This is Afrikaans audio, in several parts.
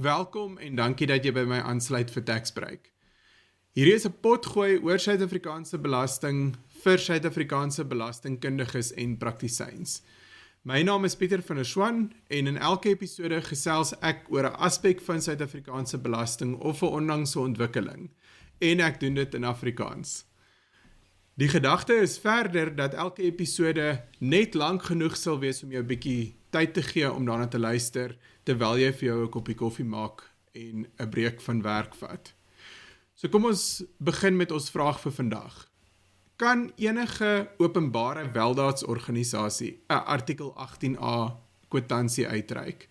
Welkom en dankie dat jy by my aansluit vir Taxbreak. Hierdie is 'n potgooi oor Suid-Afrikaanse belasting vir Suid-Afrikaanse belastingkundiges en praktisyns. My naam is Pieter van der Swan en in elke episode gesels ek oor 'n aspek van Suid-Afrikaanse belasting of 'n onlangse ontwikkeling en ek doen dit in Afrikaans. Die gedagte is verder dat elke episode net lank genoeg sal wees om jou 'n bietjie tyd te gee om daarna te luister terwyl jy vir jou 'n koppie koffie maak en 'n breek van werk vat. So kom ons begin met ons vraag vir vandag. Kan enige openbare weldaadsorganisasie 'n artikel 18A kwitansie uitreik?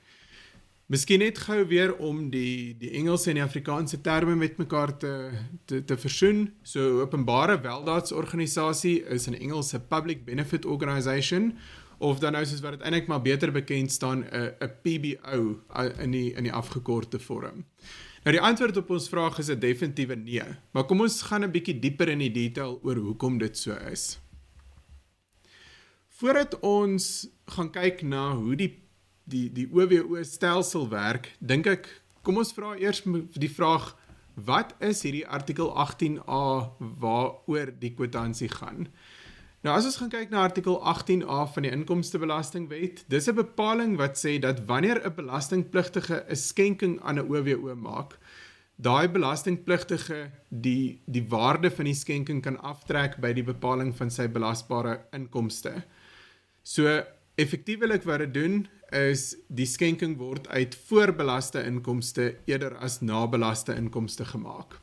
Miskien net gou weer om die Engelse en die Afrikaanse terme met mekaar te versoen. So openbare weldaadsorganisasie is in Engels 'n Public Benefit Organisation, of dan nou soos wat dit eintlik maar beter bekend staan, 'n PBO in die afgekorte vorm. Nou die antwoord op ons vraag is 'n definitiewe nee, maar kom ons gaan 'n bietjie dieper in die detail oor hoekom dit so is. Voordat ons gaan kyk na hoe die OWO-stelsel werk, dink ek, kom ons vra eers die vraag, wat is hierdie artikel 18A waaroor die kwitansie gaan? Nou as ons gaan kyk na artikel 18A van die Inkomstebelastingwet, dis 'n bepaling wat sê dat wanneer 'n belastingpligtige 'n skenking aan 'n OWO maak, daai belastingpligtige die waarde van die skenking kan aftrek by die bepaling van sy belasbare inkomste. So effektiewelik wat dit doen is die skenking word uit voorbelaste inkomste eerder as nabelaste inkomste gemaak.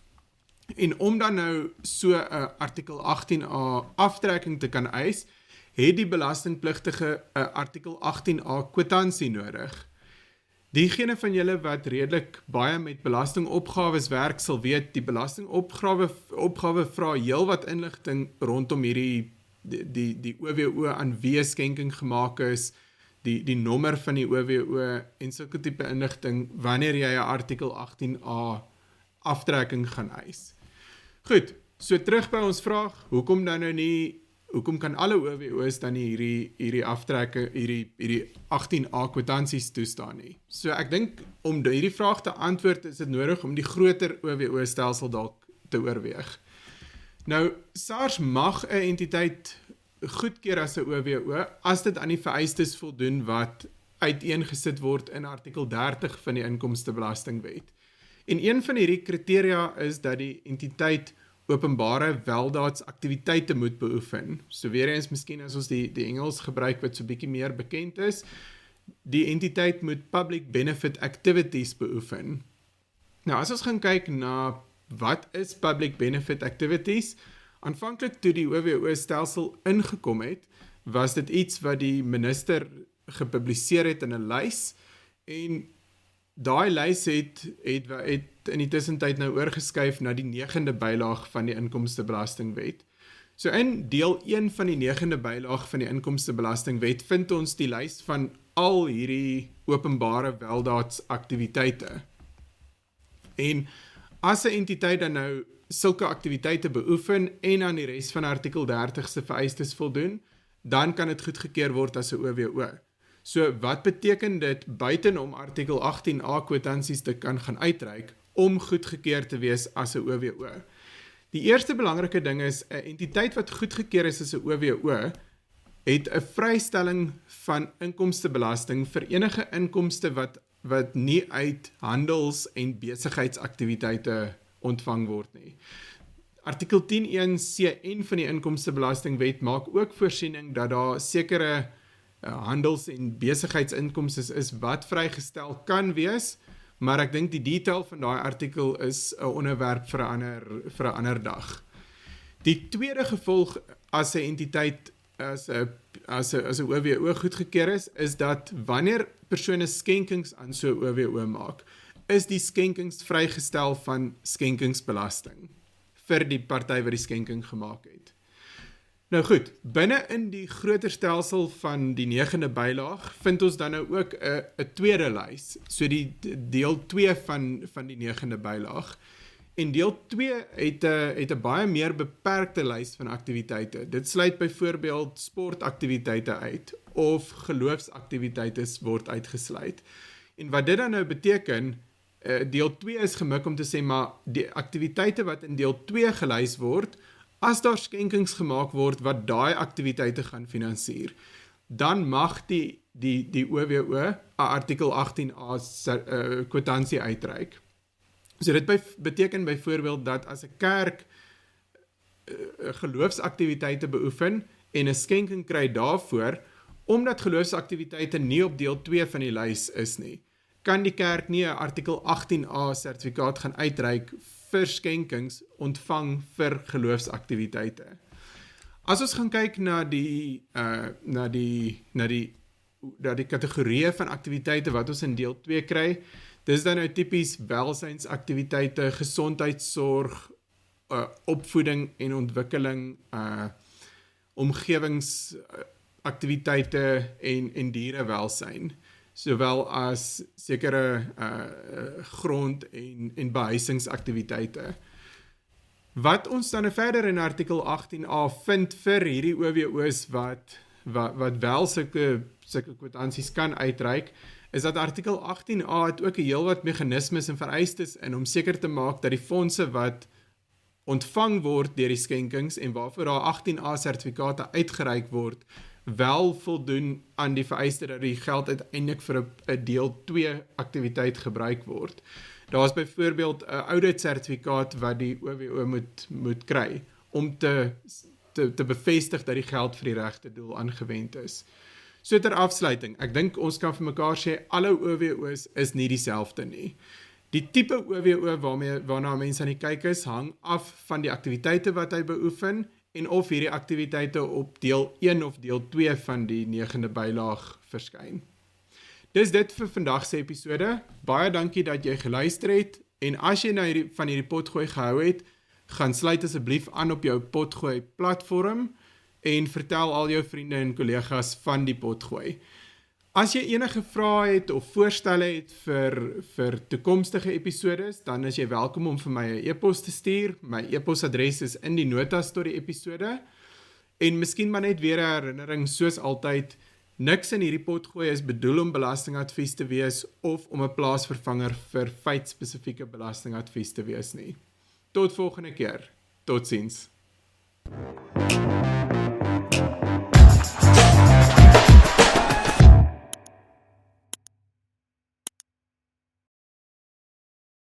En om dan nou so 'n artikel 18A aftrekking te kan eis, het die belastingpligtige 'n artikel 18A kwitansie nodig. Diegene van julle wat redelik baie met belastingopgawes werk sal weet, die belastingopgawe vra heelwat inligting rondom hierdie die OWO aan wie skenking gemaak is, die nommer van die OWO en sulke tipe inligting wanneer jy 'n artikel 18A aftrekking gaan eis. Goed, so terug by ons vraag, hoekom kan alle OWO's dan nie hierdie aftrekke, hierdie 18A kwitansies toestaan nie? So ek dink om hierdie vraag te antwoord is dit nodig om die groter OWO-stelsel dalk te oorweeg. Nou, SARS mag 'n entiteit goedkeur as 'n OWO as dit aan die vereistes voldoen wat uiteengesit word in artikel 30 van die Inkomstebelastingwet. En een van hierdie kriteria is dat die entiteit openbare weldaadaktiwiteite moet beoefen. So weer eens, miskien as ons die Engels gebruik wat so bietjie meer bekend is, die entiteit moet public benefit activities beoefen. Nou as ons gaan kyk na wat is public benefit activities, aanvanklik toe die OWO-stelsel ingekom het, was dit iets wat die minister gepubliseer het in 'n lys, en daai lys het in die tussentyd nou oorgeskuif na die 9de bylaag van die Inkomstebelastingwet. So in deel 1 van die 9de bylaag van die Inkomstebelastingwet vind ons die lys van al hierdie openbare weldaadaktiwiteite. En as 'n entiteit dan nou sulke aktiwiteite beoefen en aan die res van artikel 30 se vereistes voldoen, dan kan dit goedgekeur word as 'n OWO. So wat beteken dit buiten om artikel 18A kwitansies te kan gaan uitreik om goedgekeur te wees as 'n OWO? Die eerste belangrike ding is 'n entiteit wat goedgekeur is as 'n OWO het 'n vrystelling van inkomstebelasting vir enige inkomste wat nie uit handels- en besigheidsaktiwiteite ontvang word nie. Artikel 10(1)(c)(n van die Inkomstebelastingwet maak ook voorsiening dat daar sekere handels- en besigheidsinkomste is wat vrygestel kan wees, maar ek dink die detail van daai artikel is 'n onderwerp vir 'n ander dag. Die tweede gevolg as 'n entiteit as 'n OWO goedgekeur is dat wanneer persone skenkings aan so 'n OWO maak, is die skenkings vrygestel van skenkingsbelasting vir die party wat die skenking gemaak het. Nou goed, binne in die groter stelsel van die 9de bylaag vind ons dan nou ook 'n tweede lys, so die deel 2 van die 9de bylaag. En deel 2 het 'n baie meer beperkte lys van aktiwiteite. Dit sluit byvoorbeeld sportaktiwiteite uit of geloofsaktiwiteite word uitgesluit. En wat dit dan nou beteken, deel 2 is gemik om te sê, maar die aktiwiteite wat in deel 2 gelys word, as daar skenkings gemaak word wat daai aktiwiteite gaan finansier, dan mag die OWO 'n artikel 18A kwitansie uitreik. So dit beteken byvoorbeeld dat as 'n kerk geloofsaktiwiteite beoefen en 'n skenking kry daarvoor, omdat geloofsaktiwiteite nie op deel 2 van die lys is nie, kan die kerk nie 'n artikel 18A sertifikaat gaan uitreik vir skenkings ontvang vir geloofsaktiwiteite. As ons gaan kyk na die kategorieë van aktiwiteite wat ons in deel 2 kry, dis dan nou tipies welsynsaktiwiteite, gesondheidsorg, opvoeding en ontwikkeling, omgewingsaktiwiteite en dierewelsyn, sowel as sekere grond- en behuisingsaktiwiteite. Wat ons dan verder in artikel 18A vind vir hierdie OWO's wat wel sulke kwitansies kan uitreik, is dat artikel 18A het ook 'n heelwat meganismes en vereistes in om seker te maak dat die fondse wat ontvang word deur die skenkings en waarvoor daar 18A sertifikate uitgereik word, wel voldoen aan die vereiste dat die geld uiteindelik vir 'n deel 2 aktiwiteit gebruik word. Daar is byvoorbeeld 'n audit sertifikaat wat die OWO moet kry om te bevestig dat die geld vir die regte doel aangewend is. So ter afsluiting, ek dink ons kan vir mekaar sê alle OWO's is nie dieselfde nie. Die tipe OWO waarna mense aan die kyk is, hang af van die aktiwiteite wat hy beoefen en of hierdie aktiwiteite op deel 1 of deel 2 van die 9de bylaag verskyn. Dis dit vir vandag se episode. Baie dankie dat jy geluister het en as jy van hierdie potgooi gehou het, gaan sluit asseblief aan op jou potgooi platform en vertel al jou vriende en kollegas van die potgooi. As jy enige vrae het of voorstelle het vir toekomstige episodes, dan is jy welkom om vir my 'n e-pos te stuur. My e-posadres is in die notas tot die episode. En miskien maar net weer 'n herinnering, soos altyd, niks in hierdie potgooi is bedoel om belastingadvies te wees of om 'n plaasvervanger vir feitspesifieke belastingadvies te wees nie. Tot volgende keer. Totsiens.